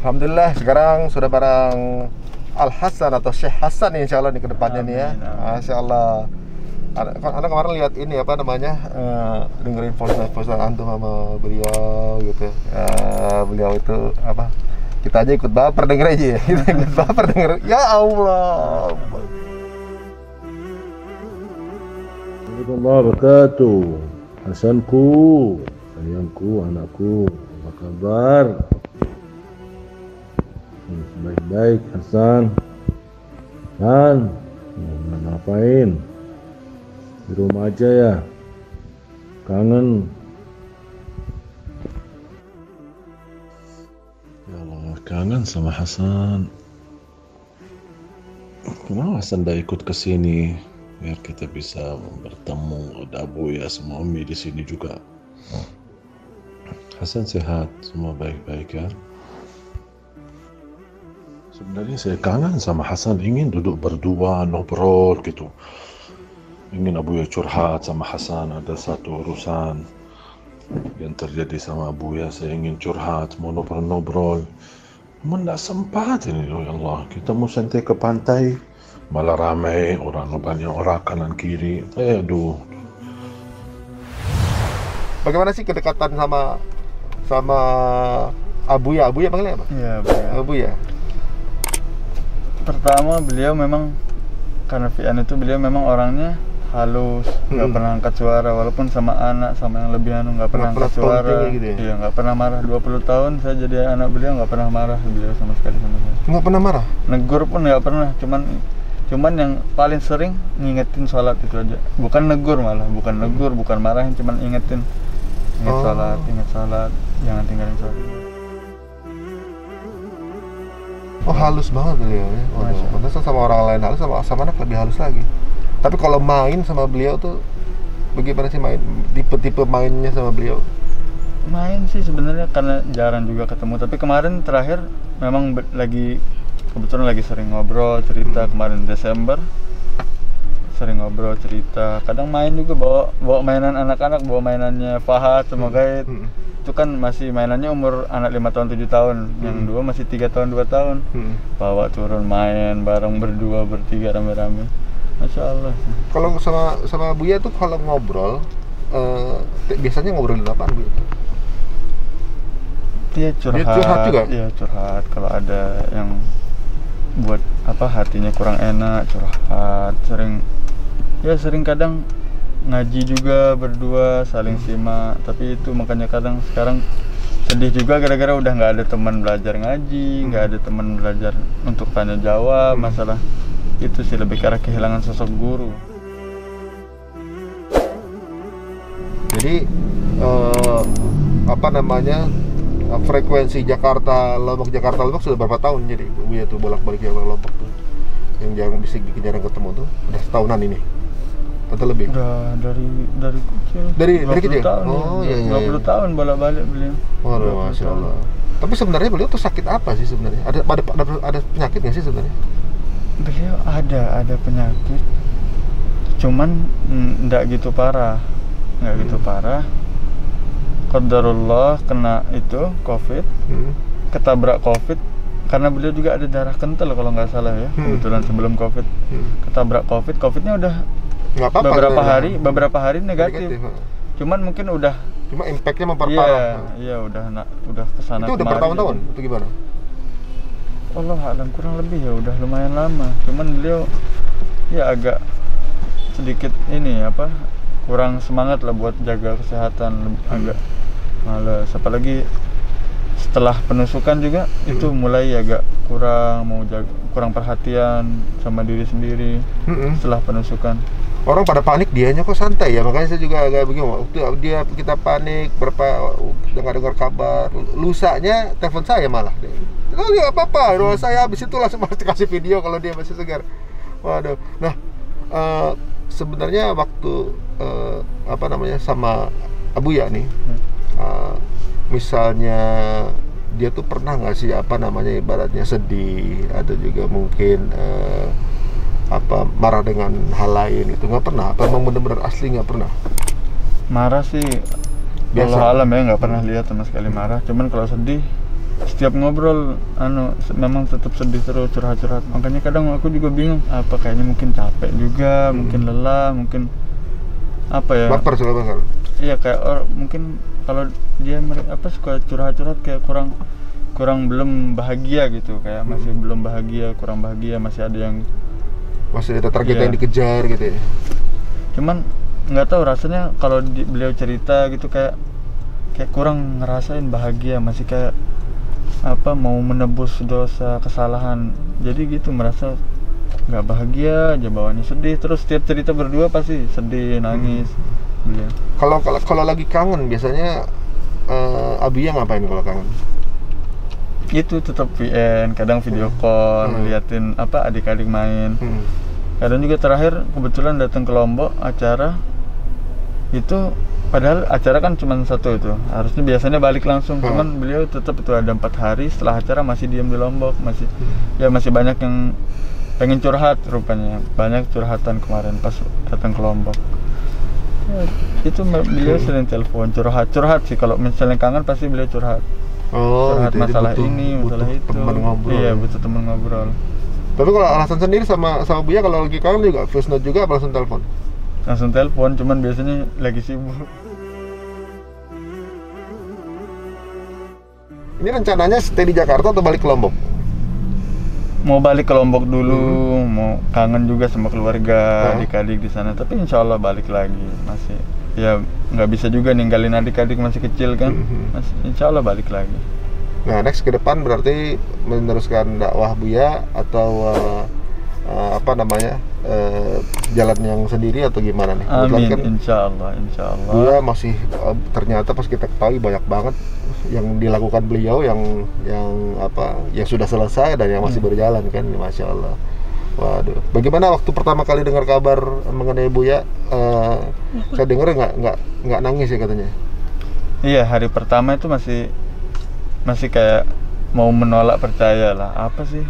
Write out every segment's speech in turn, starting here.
Alhamdulillah sekarang sudah bareng Al Hasan atau Syekh Hasan nih, insya Allah nih kedepannya nih ya. Masya Allah. Anda kemarin lihat ini apa namanya, dengerin voice antum sama beliau gitu. Beliau itu apa? Kita aja ikut baper denger aja ya. Kita ikut baper denger. Ya Allah. Assalamualaikum wabarakatuh. Hasanku, sayangku, anakku, apa kabar? Baik-baik, Hasan. Han, mau ngapain? Di rumah aja ya? Kangen? Ya Allah, kangen sama Hasan. Kenapa Hasan dah ikut ke sini? Biar kita bisa bertemu, ada Buya sama Umi di sini juga. Hasan sehat, semua baik-baik ya. Sebenarnya saya kangen sama Hasan, ingin duduk berdua, ngobrol gitu. Ingin Abuya curhat sama Hasan, ada satu urusan yang terjadi sama Abuya, saya ingin curhat, mau ngobrol-ngobrol. Namun tidak sempat ini, ya Allah. Kita mau santai ke pantai, malah ramai, orang banyak orang kanan kiri. Aduh. Bagaimana sih kedekatan sama Abuya? Abuya panggilnya apa? Iya, Abuya. Abuya. Pertama beliau memang, karena Fian itu beliau memang orangnya halus, nggak pernah angkat suara, walaupun sama anak, sama yang lebih nggak pernah angkat suara gitu ya? Iya, nggak pernah marah. 20 tahun saya jadi anak beliau, nggak pernah marah beliau sama sekali sama saya. Nggak pernah marah? Negur pun nggak pernah, cuman yang paling sering ngingetin sholat itu aja. Bukan negur malah, bukan negur, bukan marahin, cuman inget sholat, jangan tinggalin sholat. Oh, halus banget beliau ya. Pantesan sama orang lain halus, sama anak lebih halus lagi. Tapi kalau main sama beliau tuh bagaimana sih main? Tipe-tipe mainnya sama beliau? Main sih sebenarnya karena jarang juga ketemu, tapi kemarin terakhir memang kebetulan lagi sering ngobrol, cerita. Kemarin Desember sering ngobrol, cerita. Kadang main juga bawa mainan anak-anak, bawa mainannya Fahad sama Gaid. Itu kan masih mainannya umur anak 5 tahun 7 tahun, yang dua masih 3 tahun 2 tahun. Bawa turun main bareng berdua bertiga rame-rame. Masya Allah. Kalau sama Buya tuh kalau ngobrol, biasanya ngobrolin apaan Bu? Dia curhat juga? Iya, curhat. Kalau ada yang buat hatinya kurang enak, curhat. Sering kadang ngaji juga berdua, saling simak. Tapi itu makanya kadang sekarang sedih juga gara-gara udah nggak ada teman belajar ngaji, nggak ada teman belajar untuk tanya jawab. Masalah itu sih lebih karena kehilangan sosok guru. Jadi frekuensi Jakarta Lombok sudah berapa tahun jadi Buya tuh bolak-balik yang Lombok tuh, yang jarang ketemu tuh udah setahunan ini atau lebih? Udah dari kecil. Dari kecil? Tahun, oh iya. 20 tahun bolak-balik beliau. Waduh, Masya Allah. Tapi sebenarnya beliau tuh sakit apa sih sebenarnya? Ada penyakit nggak sih sebenarnya? Beliau ada penyakit, cuman nggak gitu parah. Qadarullah kena itu COVID, ketabrak COVID. Karena beliau juga ada darah kental kalau nggak salah ya, kebetulan sebelum COVID. Ketabrak COVID, COVID-nya udah beberapa hari negatif. Cuman mungkin cuma impact-nya memperparah. Iya, udah kesana. Itu udah bertahun-tahun itu gimana? Allah alam, kurang lebih ya udah lumayan lama. Cuman beliau ya agak sedikit kurang semangat lah buat jaga kesehatan, agak males. Apalagi setelah penusukan juga itu mulai agak kurang perhatian sama diri sendiri setelah penusukan. Orang pada panik, dianya kok santai ya, makanya saya juga agak begini. Waktu kita panik, dengar kabar, lusanya telepon saya malah. Oh nggak apa-apa, doa saya habis itu langsung kasih video kalau dia masih segar. Waduh. Nah, sebenarnya waktu sama Abuya nih, misalnya dia tuh pernah nggak sih ibaratnya sedih atau juga mungkin marah dengan hal lain itu? Nggak pernah? Apa memang benar-benar asli nggak pernah? Marah sih biasa. Allah alam ya, nggak pernah lihat sama sekali marah. Cuman kalau sedih setiap ngobrol memang tetap sedih terus, curhat-curhat. Makanya kadang aku juga bingung, apa kayaknya mungkin capek juga, mungkin lelah, mungkin apa ya? Baper juga bakal. Iya, kayak mungkin kalau dia suka curhat-curhat kayak kurang belum bahagia gitu, kayak masih belum bahagia, kurang bahagia, masih ada target iya. yang dikejar gitu ya. Cuman nggak tahu rasanya kalau beliau cerita gitu kayak kurang ngerasain bahagia, masih kayak mau menebus dosa kesalahan, jadi gitu merasa nggak bahagia aja, bawaannya sedih terus. Setiap cerita berdua pasti sedih, nangis. Beliau kalau lagi kangen biasanya Abuya ngapain kalau kangen? itu tetap VN, kadang video call, liatin adik-adik main. Kadang juga terakhir kebetulan datang ke Lombok acara itu, padahal acara kan cuma satu itu, harusnya biasanya balik langsung. Cuman beliau tetap itu ada 4 hari setelah acara masih diam di Lombok, masih banyak yang pengen curhat, rupanya banyak curhatan kemarin pas datang ke Lombok. Ya, itu beliau sering telepon curhat sih, kalau misalnya kangen pasti beliau curhat. Curhat gitu, masalah butuh masalah itu. Teman ngobrol. Iya, butuh teman ngobrol. Tapi kalau alasan sendiri sama Buya kalau lagi kangen juga voice note juga apa langsung telepon? Langsung telepon, cuman biasanya lagi sibuk. Ini rencananya stay di Jakarta atau balik ke Lombok? Mau balik ke Lombok dulu, mau kangen juga sama keluarga, adik-adik di sana. Tapi insya Allah balik lagi, masih ya nggak bisa juga ninggalin adik-adik masih kecil kan. Insya Allah balik lagi. Nah, next ke depan berarti meneruskan dakwah Buya atau jalan yang sendiri atau gimana nih? Amin, kan insya Allah. Buya masih ternyata pas kita ketahui banyak banget yang dilakukan beliau yang sudah selesai dan yang masih berjalan kan, masya Allah. Waduh, bagaimana waktu pertama kali dengar kabar mengenai Buya? Saya dengar nggak nangis ya katanya. Iya, hari pertama itu masih kayak mau menolak, percaya lah, apa sih,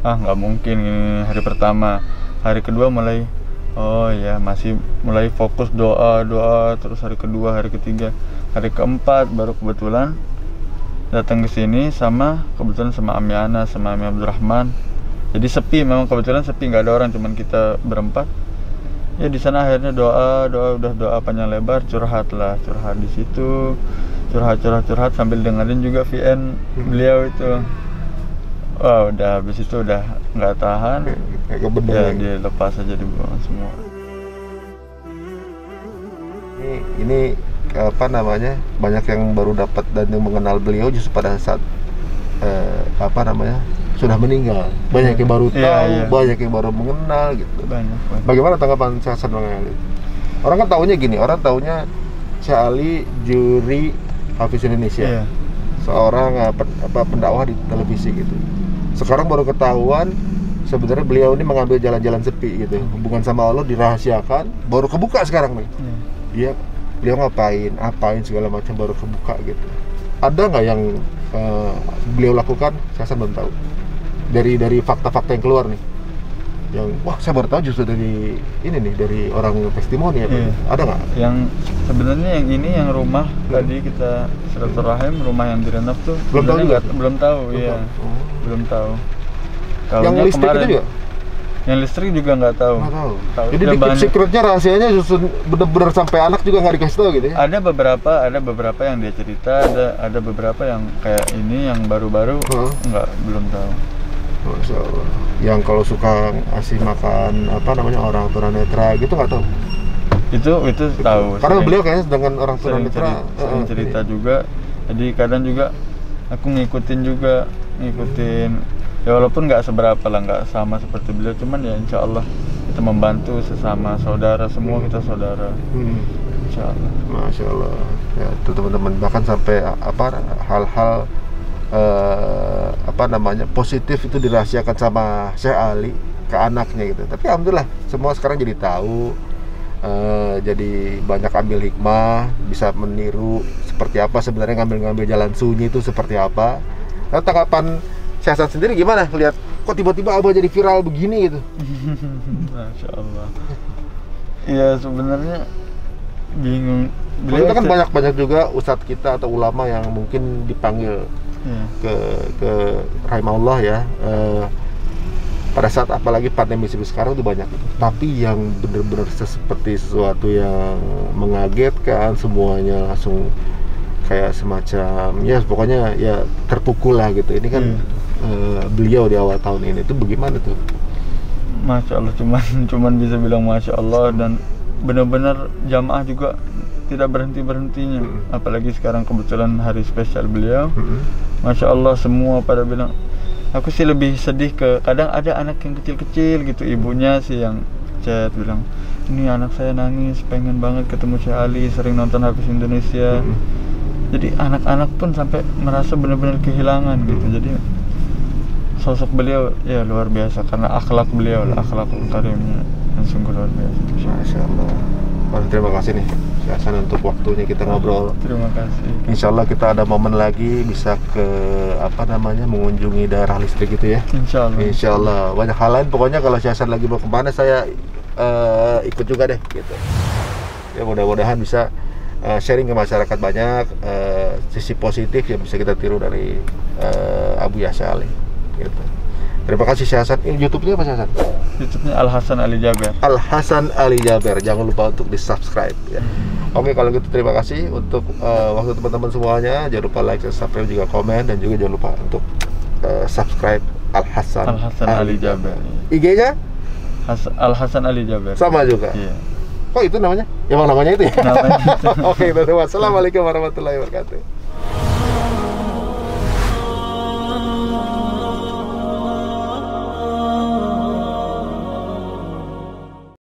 nggak mungkin ini hari pertama. Hari kedua mulai, oh ya masih mulai fokus doa, terus hari kedua, hari ketiga, hari keempat baru kebetulan datang ke sini kebetulan sama Ami Ana, sama Ami Abdurrahman. Jadi sepi, memang kebetulan sepi, nggak ada orang, cuman kita berempat. Ya di sana akhirnya doa panjang lebar, curhat di situ, curhat sambil dengerin juga VN beliau itu. Wah, udah habis itu udah nggak tahan, ya dilepas aja, dibuang semua. Ini banyak yang baru dapat dan yang mengenal beliau justru pada saat sudah meninggal. Banyak yang baru tahu, banyak yang baru mengenal gitu. Banyak. Bagaimana tanggapan Syekh Hasan mengenai itu? Orang kan taunya gini, orang taunya Syekh Ali juri Hafiz Indonesia, seorang pendakwah di televisi gitu. Sekarang baru ketahuan sebenarnya beliau ini mengambil jalan-jalan sepi gitu. Hubungan sama Allah dirahasiakan, baru kebuka sekarang nih. Beliau apain segala macam baru kebuka gitu. Ada nggak yang beliau lakukan? Saya belum tahu. Dari fakta-fakta yang keluar nih, yang saya baru tahu justru dari orang testimoni ya. Ada nggak? Yang sebenarnya yang rumah tadi kita silaturahim, rumah yang direnov tuh belum tahu. Belum tahu. Yang listrik itu juga? Yang listrik juga nggak tahu. Jadi di secretnya rahasianya justru benar-benar sampai anak juga nggak dikasih tahu gitu ya? Ada beberapa yang dia cerita, ada beberapa yang kayak ini yang baru-baru belum tahu. Masya Allah. Yang kalau suka ngasih makan orang tunanetra gitu nggak tahu? Itu tahu. Karena beliau kayaknya dengan orang tunanetra sering cerita juga. Jadi kadang juga aku ngikutin. Ya walaupun nggak seberapa lah, nggak sama seperti beliau, cuman ya insya Allah kita membantu sesama saudara, semua kita saudara. Insya Allah. Masya Allah. Ya itu teman-teman, bahkan sampai hal-hal positif itu dirahasiakan sama Syekh Ali ke anaknya gitu. Tapi alhamdulillah semua sekarang jadi tahu, jadi banyak ambil hikmah, bisa meniru seperti apa sebenarnya ngambil jalan sunyi itu seperti apa. Nah, tanggapan Syekh Hasan sendiri gimana lihat kok tiba-tiba Abah jadi viral begini gitu? Masya Allah. Iya sebenarnya bingung. Beliau kan banyak juga ustadz kita atau ulama yang mungkin dipanggil ke rahimahullah ya. Pada saat apalagi pandemi seperti sekarang itu banyak, tapi yang benar-benar seperti sesuatu yang mengagetkan, semuanya langsung kayak semacam ya pokoknya ya terpukul lah gitu. Ini kan beliau di awal tahun ini itu bagaimana tuh? Masya Allah, cuman bisa bilang Masya Allah, dan benar-benar jamaah juga tidak berhentinya. Apalagi sekarang kebetulan hari spesial beliau. Masya Allah, semua pada bilang. Aku sih lebih sedih kadang ada anak yang kecil-kecil gitu, ibunya sih yang chat bilang, ini anak saya nangis, pengen banget ketemu Syekh Ali, sering nonton Hafiz Indonesia. Jadi anak-anak pun sampai merasa benar-benar kehilangan gitu. Jadi sosok beliau ya luar biasa, karena akhlak beliau lah, akhlakul karimnya yang sungguh luar biasa. Masya Allah. Terima kasih nih Syekh Hasan untuk waktunya kita ngobrol. Terima kasih. Insya Allah kita ada momen lagi bisa ke mengunjungi daerah listrik gitu ya. Insya Allah. Banyak hal lain. Pokoknya kalau Syekh Hasan lagi mau kemana saya ikut juga deh gitu. Ya mudah-mudahan bisa sharing ke masyarakat banyak sisi positif yang bisa kita tiru dari Abu Yahya Ali. Gitu. Terima kasih Syekh Hasan. YouTube-nya apa Syekh Hasan? YouTube-nya Al Hasan Ali Jaber. Al Hasan Ali Jaber. Jangan lupa untuk di-subscribe ya. Oke, kalau gitu terima kasih untuk waktu teman-teman semuanya. Jangan lupa like, subscribe, juga komen, dan juga jangan lupa untuk subscribe Al Hasan Ali Jaber. IG-nya? Al Hasan Ali Jaber. Sama juga. Iya. Kok itu namanya? Emang namanya itu ya? Namanya itu. Oke, teman-teman. Assalamualaikum warahmatullahi wabarakatuh.